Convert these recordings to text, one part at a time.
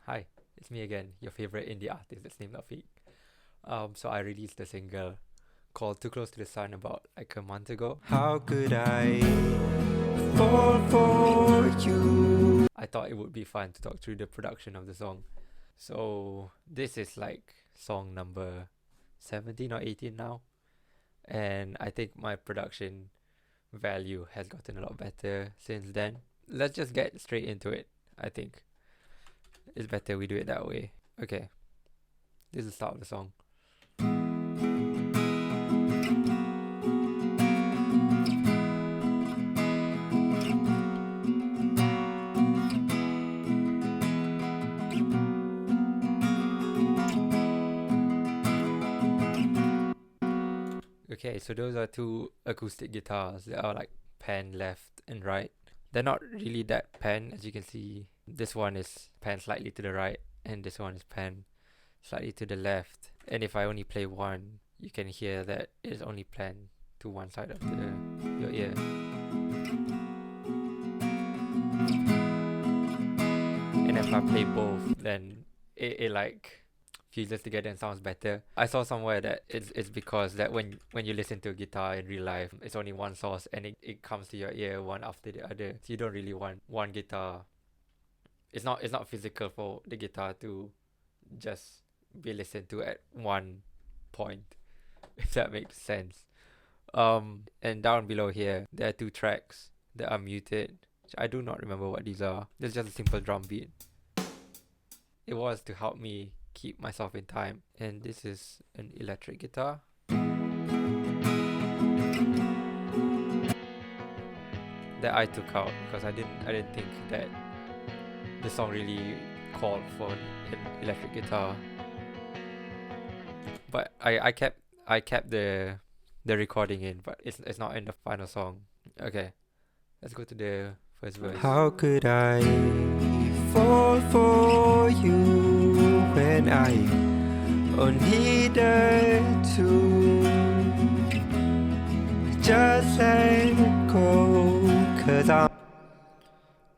Hi, it's me again, your favorite indie artist that's named Afiq. So I released a single called Too Close to the Sun about like a month ago. How could I fall for you? I thought it would be fun to talk through the production of the song. So this is like song number 17 or 18 now. And I think my production value has gotten a lot better since then. Let's just get straight into it. I think it's better we do it that way. Okay, this is the start of the song. Okay, so those are two acoustic guitars that are like pan left and right. They're not really that pan, as you can see. This one is pan slightly to the right, and this one is pan slightly to the left. And if I only play one, you can hear that it is only pan to one side of your ear. And if I play both, then it like fuses together and sounds better. I saw somewhere that it's because that when you listen to a guitar in real life, it's only one source and it comes to your ear one after the other. So you don't really want one guitar. It's not physical for the guitar to just be listened to at one point, if that makes sense. And down below here, there are two tracks that are muted. I do not remember what these are. There's just a simple drum beat. It was to help me keep myself in time. And this is an electric guitar. That I took out because I didn't think that the song really called for an electric guitar. But I kept the recording in, but it's not in the final song. Okay, let's go to the first verse. How could I fall for you when I needed to just let go? Cause I'm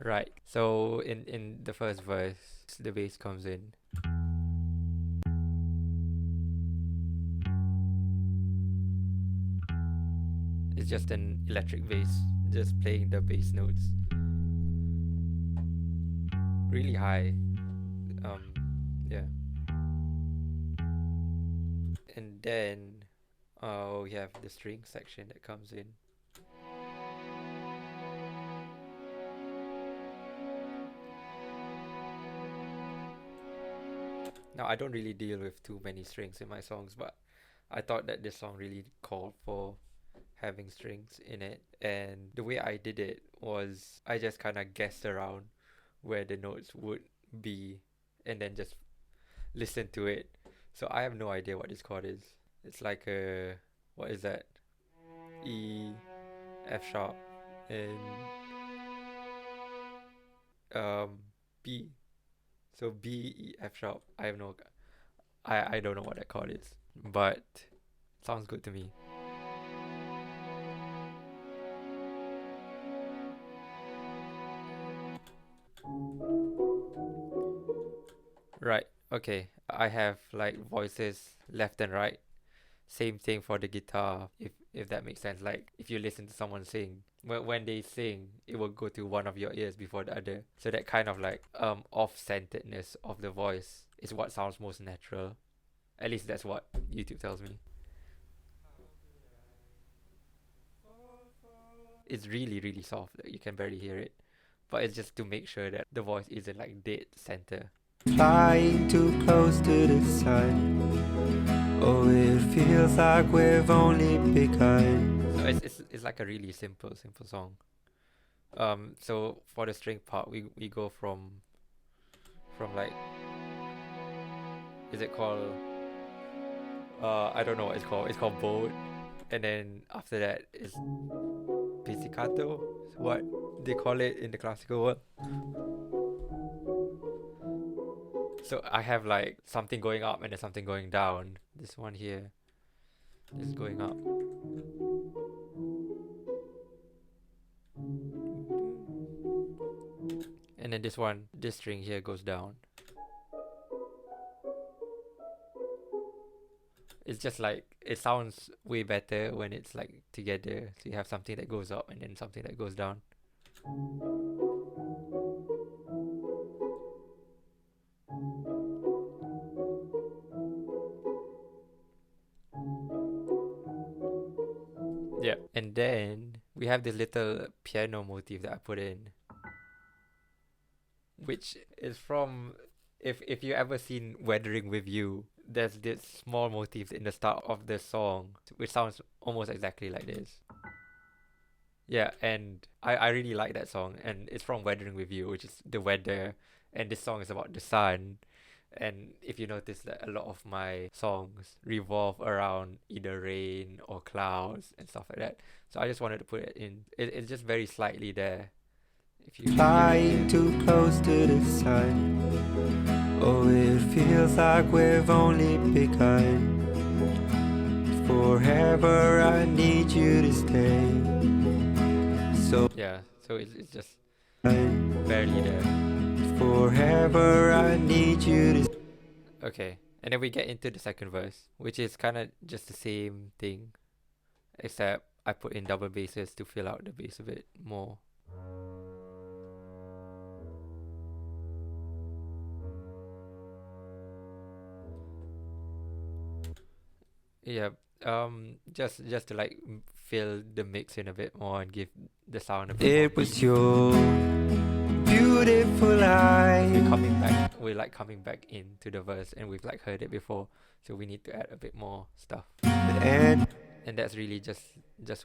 Right. So in the first verse, the bass comes in. It's just an electric bass, just playing the bass notes really high. Yeah. And then we have the string section that comes in. Now I don't really deal with too many strings in my songs, but I thought that this song really called for having strings in it. And the way I did it was I just kind of guessed around where the notes would be and then just listen to it. So I have no idea what this chord is. It's like a, what is that? E, F sharp, and B. So B, E, F sharp. I don't know what that chord is, but sounds good to me. Right. Okay. I have like voices left and right. Same thing for the guitar, if that makes sense. Like if you listen to someone sing, when they sing, it will go to one of your ears before the other. So that kind of like off-centeredness of the voice is what sounds most natural. At least that's what YouTube tells me. It's really really soft. Like, you can barely hear it, but it's just to make sure that the voice isn't like dead center. flying too close to the sun. Oh, it feels like we've only begun. So it's like a really simple song. So for the string part, we go from like, is it called, I don't know what it's called. It's called bold, and then after that is pizzicato. What they call it in the classical world. So I have like something going up and then something going down. This one here is going up. And then this string here goes down. It's just like it sounds way better when it's like together. So you have something that goes up and then something that goes down. Yeah. And then we have this little piano motif that I put in, which is from, if you ever seen Weathering with You, there's this small motif in the start of the song which sounds almost exactly like this. Yeah, and I really like that song, and it's from Weathering with You, which is the weather, and this song is about the sun. And if you notice that a lot of my songs revolve around either rain or clouds and stuff like that. So I just wanted to put it in. It's just very slightly there. If you Flying too close to the sun. Oh, it feels like we've only begun. Forever I need you to stay. So yeah, so it's just barely there. forever I need you to. Okay, and then we get into the second verse, which is kind of just the same thing, except I put in double basses to fill out the bass a bit more. Yeah, just to like fill the mix in a bit more and give the sound a bit more It was beat. your beautiful We're eyes. we're like coming back into the verse, and we've like heard it before, so we need to add a bit more stuff. And that's really just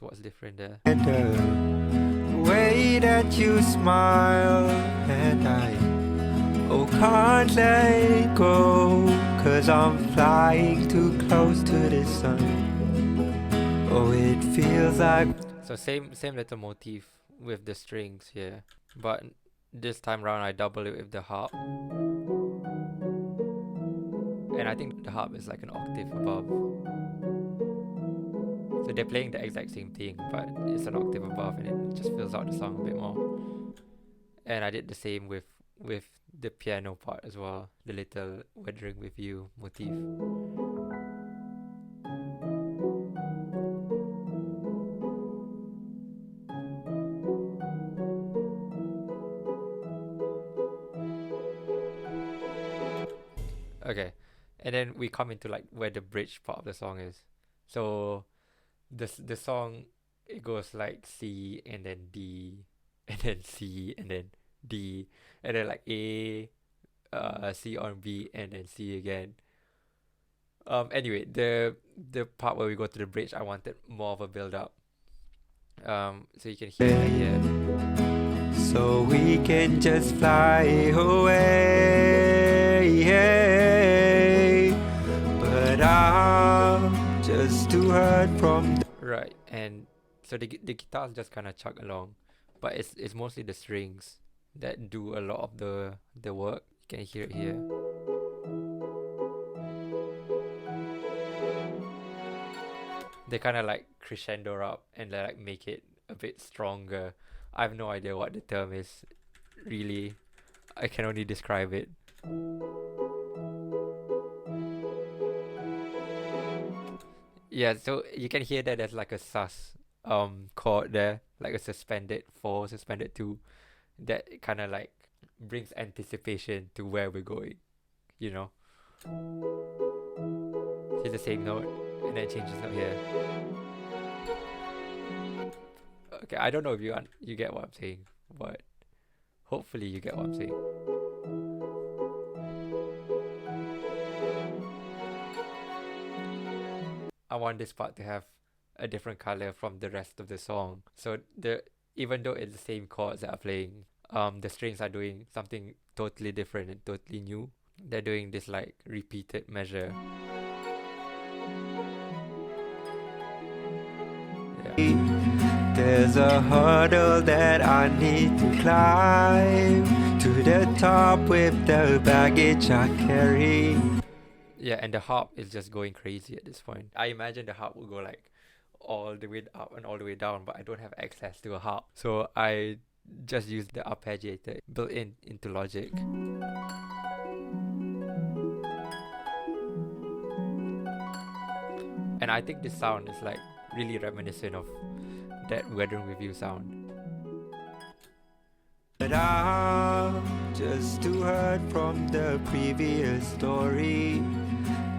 what's different there. the way that you smile, and I can't let it go, 'cause I'm flying too close to the sun. Oh, it feels like. So same little motif with the strings here, but this time round I double it with the harp, and I think the harp is like an octave above. So they're playing the exact same thing, but it's an octave above, and it just fills out the song a bit more. And I did the same with the piano part as well, the little Weathering with You motif. Okay, and then we come into like where the bridge part of the song is. So the song, it goes like C and then D and then C and then D and then like A, C on B and then C again. Anyway, the part where we go to the bridge, I wanted more of a build up. So you can hear it here. So we can just fly away, but I'm just too hurt from. Right, and so the guitars just kind of chug along, but it's mostly the strings that do a lot of the work. You can hear it here. They kind of like crescendo up and they like make it a bit stronger. I have no idea what the term is, really. I can only describe it. Yeah, so you can hear that there's like a sus chord there, like a suspended 4, suspended 2, that kind of like brings anticipation to where we're going, you know. It's the same note and then changes note here. Okay, I don't know if you get what I'm saying, but hopefully you get what I'm saying. I want this part to have a different color from the rest of the song. So even though it's the same chords that are playing, the strings are doing something totally different and totally new. They're doing this like repeated measure. Yeah. There's a hurdle that I need to climb to the top with the baggage I carry. Yeah, and the harp is just going crazy at this point. I imagine the harp will go like all the way up and all the way down, but I don't have access to a harp. So I just use the arpeggiator built into Logic. And I think this sound is like really reminiscent of that Weathering With You sound. But I'm just too hurt from the previous story.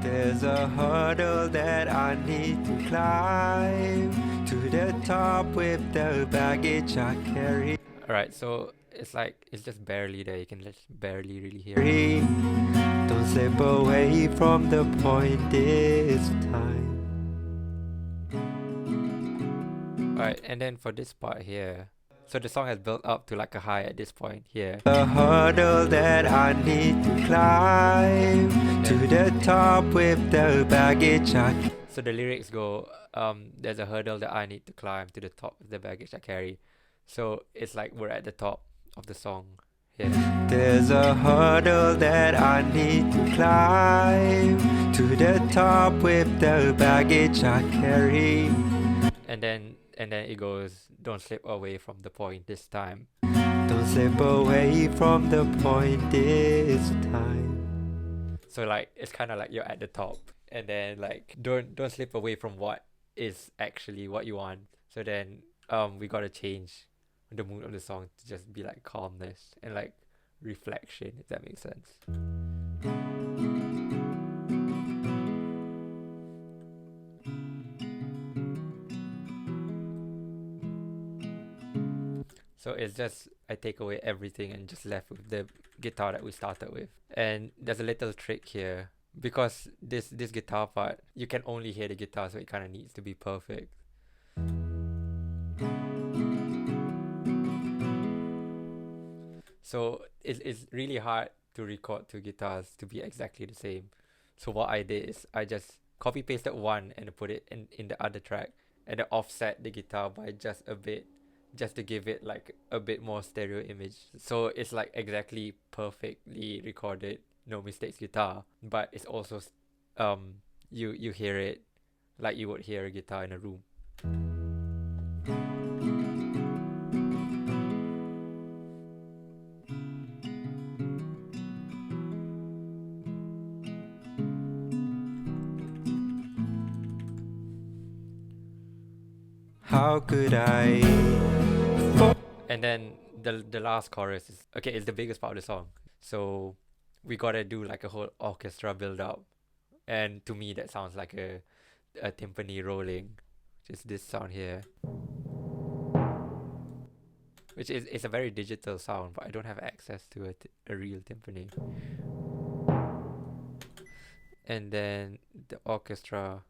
There's a hurdle that I need to climb to the top with the baggage I carry. Alright, so it's like it's just barely there. You can just barely really hear it. Don't slip away from the point this time. Alright, and then for this part here, so the song has built up to like a high at this point here. A hurdle that I need to climb to the top with the baggage I. So the lyrics go, there's a hurdle that I need to climb to the top of the baggage I carry. So it's like we're at the top of the song here. There's a hurdle that I need to climb to the top with the baggage I carry. And then it goes, don't slip away from the point this time. Don't slip away from the point this time. So like it's kind of like you're at the top, and then like don't slip away from what is actually what you want. So then we gotta change the mood of the song to just be like calmness and like reflection, if that makes sense. So it's just I take away everything and just left with the guitar that we started with. And there's a little trick here, because this guitar part, you can only hear the guitar, so it kind of needs to be perfect. So it's really hard to record two guitars to be exactly the same. So what I did is I just copy pasted one and put it in the other track, and then offset the guitar by just a bit, just to give it like a bit more stereo image. So it's like exactly perfectly recorded, no mistakes guitar, but it's also you hear it like you would hear a guitar in a room. How could I? And then the last chorus is okay, it's the biggest part of the song. So we gotta do like a whole orchestra build up. And to me that sounds like a timpani rolling. Just this sound here. Which is it's a very digital sound, but I don't have access to a real timpani. And then the orchestra,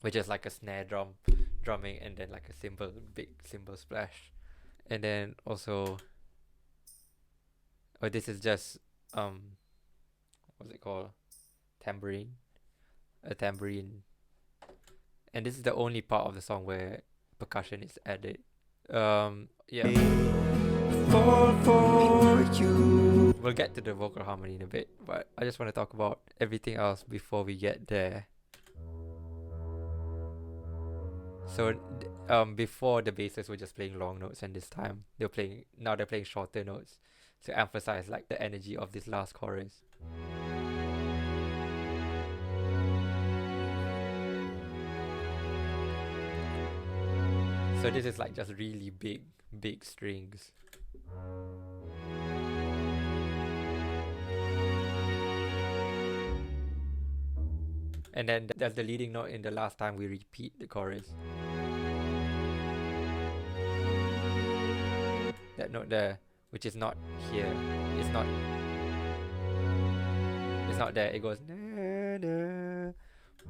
which is like a snare drum drumming, and then like a big cymbal splash. And then also this is just what's it called, tambourine, a tambourine. And this is the only part of the song where percussion is added. Yeah, Fall for you. we'll get to the vocal harmony in a bit, but I just want to talk about everything else before we get there. So before, the basses were just playing long notes, and this time they're playing shorter notes to emphasize like the energy of this last chorus. So this is like just really big strings. And then there's the leading note in the last time we repeat the chorus. That note there, which is not here. It's not there. It goes na, na.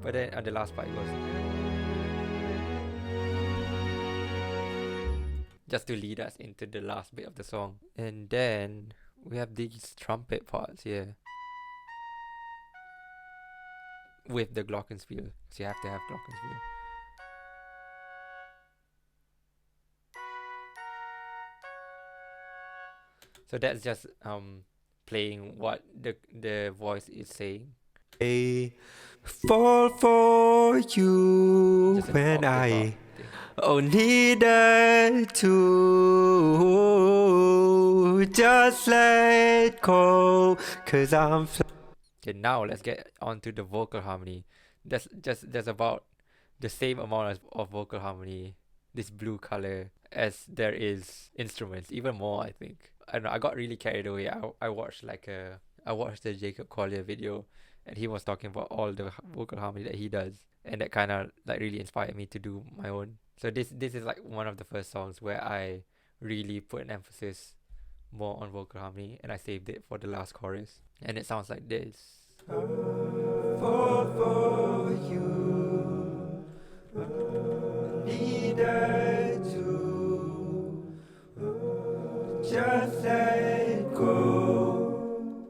But then on the last part it goes na, just to lead us into the last bit of the song. And then we have these trumpet parts here with the glockenspiel, so you have to have glockenspiel. So that's just playing what the voice is saying. I fall for you Just an when octave I up thing. needed to just let go, 'cause I'm Okay, Okay, now let's get on to the vocal harmony. There's about the same amount of vocal harmony, this blue color, as there is instruments, even more, I think. I don't know, I got really carried away. I watched the Jacob Collier video, and he was talking about all the vocal harmony that he does, and that kind of like really inspired me to do my own. So this is like one of the first songs where I really put an emphasis more on vocal harmony, and I saved it for the last chorus, and it sounds like this. Fall for you, needed to just let go.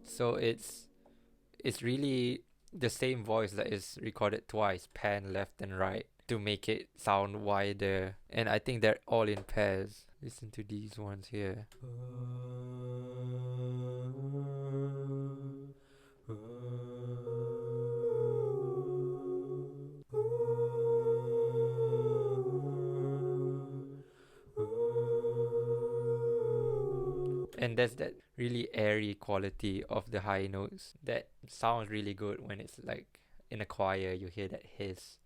So it's really the same voice that is recorded twice, pan left and right, to make it sound wider, and I think they're all in pairs. Listen to these ones here. And there's that really airy quality of the high notes that sounds really good when it's like in a choir. You hear that hiss.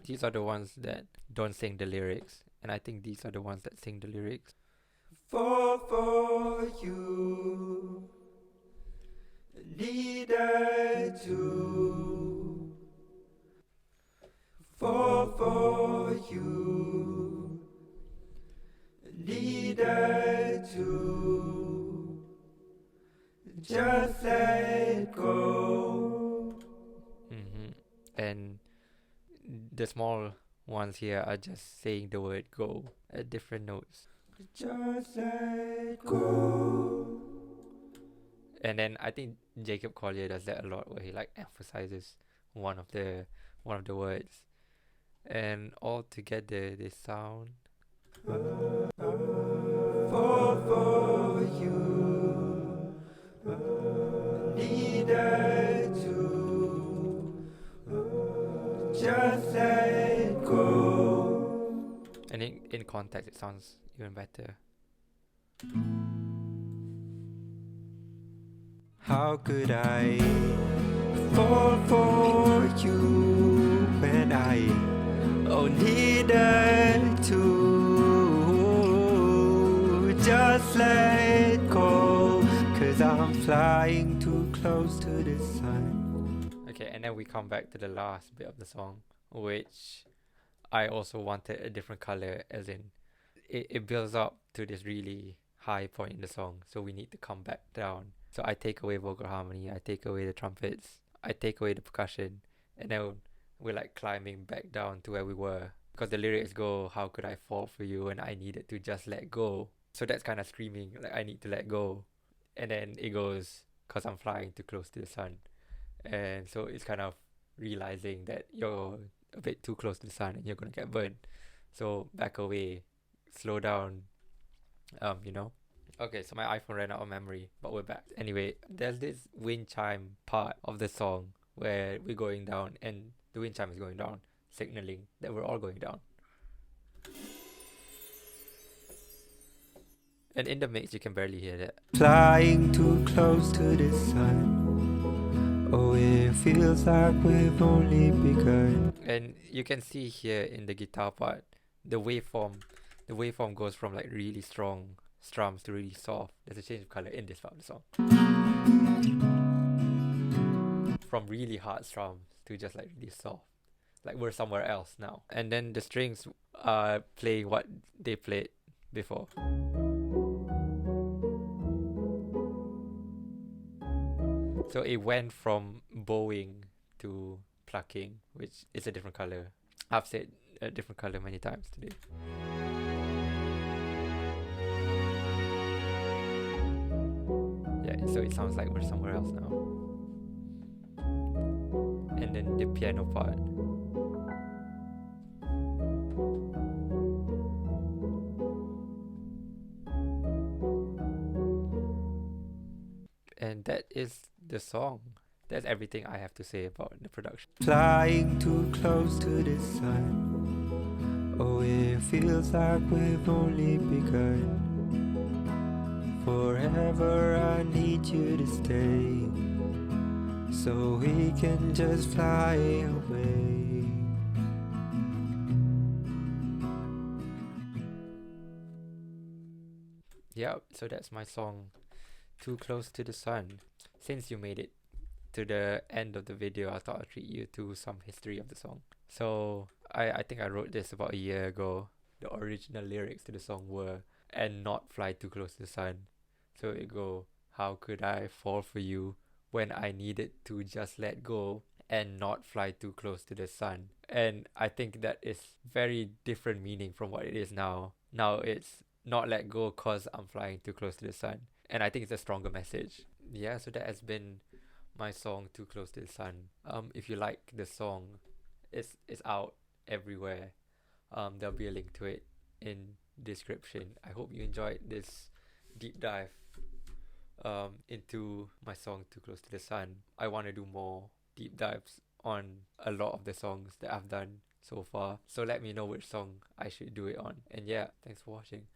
These are the ones that don't sing the lyrics, and I think these are the ones that sing the lyrics. Fall for you, needed to fall for you, needed to just let go. And the small ones here are just saying the word go at different notes. Just let go. And then I think Jacob Collier does that a lot, where he like emphasizes one of the words, and all together they sound. Fall for you, needed to just let go. And in context, it sounds even better. How could I fall for you when I needed to just let go? 'Cause I'm flying too close to the sun. Okay, and then we come back to the last bit of the song, which I also wanted a different color, as in it builds up to this really high point in the song, so we need to come back down. So I take away vocal harmony, I take away the trumpets, I take away the percussion, and then we're like climbing back down to where we were, because the lyrics go, how could I fall for you when I needed to just let go. So that's kind of screaming like I need to let go. And then it goes, cause I'm flying too close to the sun. And so it's kind of realizing that you're a bit too close to the sun and you're gonna get burned. So back away, slow down, you know. Okay, so my iPhone ran out of memory, but we're back. Anyway, there's this wind chime part of the song where we're going down, and the wind chime is going down, signaling that we're all going down. And in the mix, you can barely hear that. Flying too close to the sun. Oh, it feels like we've only begun. And you can see here in the guitar part, the waveform goes from like really strong strums to really soft. There's a change of color in this part of the song. From really hard strums to just like really soft. Like we're somewhere else now. And then the strings are playing what they played before. So it went from bowing to plucking, which is a different color. I've said a different color many times today. Yeah, so it sounds like we're somewhere else now. And then the piano part. that is the song. That's everything I have to say about the production. Flying too close to the sun. Oh, it feels like we've only begun. Forever I need you to stay, so we can just fly away. Yeah, so that's my song, Too Close to the Sun. Since you made it to the end of the video, I thought I'd treat you to some history of the song. So I think I wrote this about a year ago. The original lyrics to the song were, "And not fly too close to the sun." So it go, "How could I fall for you when I needed to just let go and not fly too close to the sun?" And I think that is very different meaning from what it is now. Now it's not let go cause I'm flying too close to the sun. And I think it's a stronger message. Yeah, so that has been my song, Too Close to the Sun. If you like the song, it's out everywhere. There'll be a link to it in description. I hope you enjoyed this deep dive into my song, Too Close to the Sun. I want to do more deep dives on a lot of the songs that I've done so far. So let me know which song I should do it on. And yeah, thanks for watching.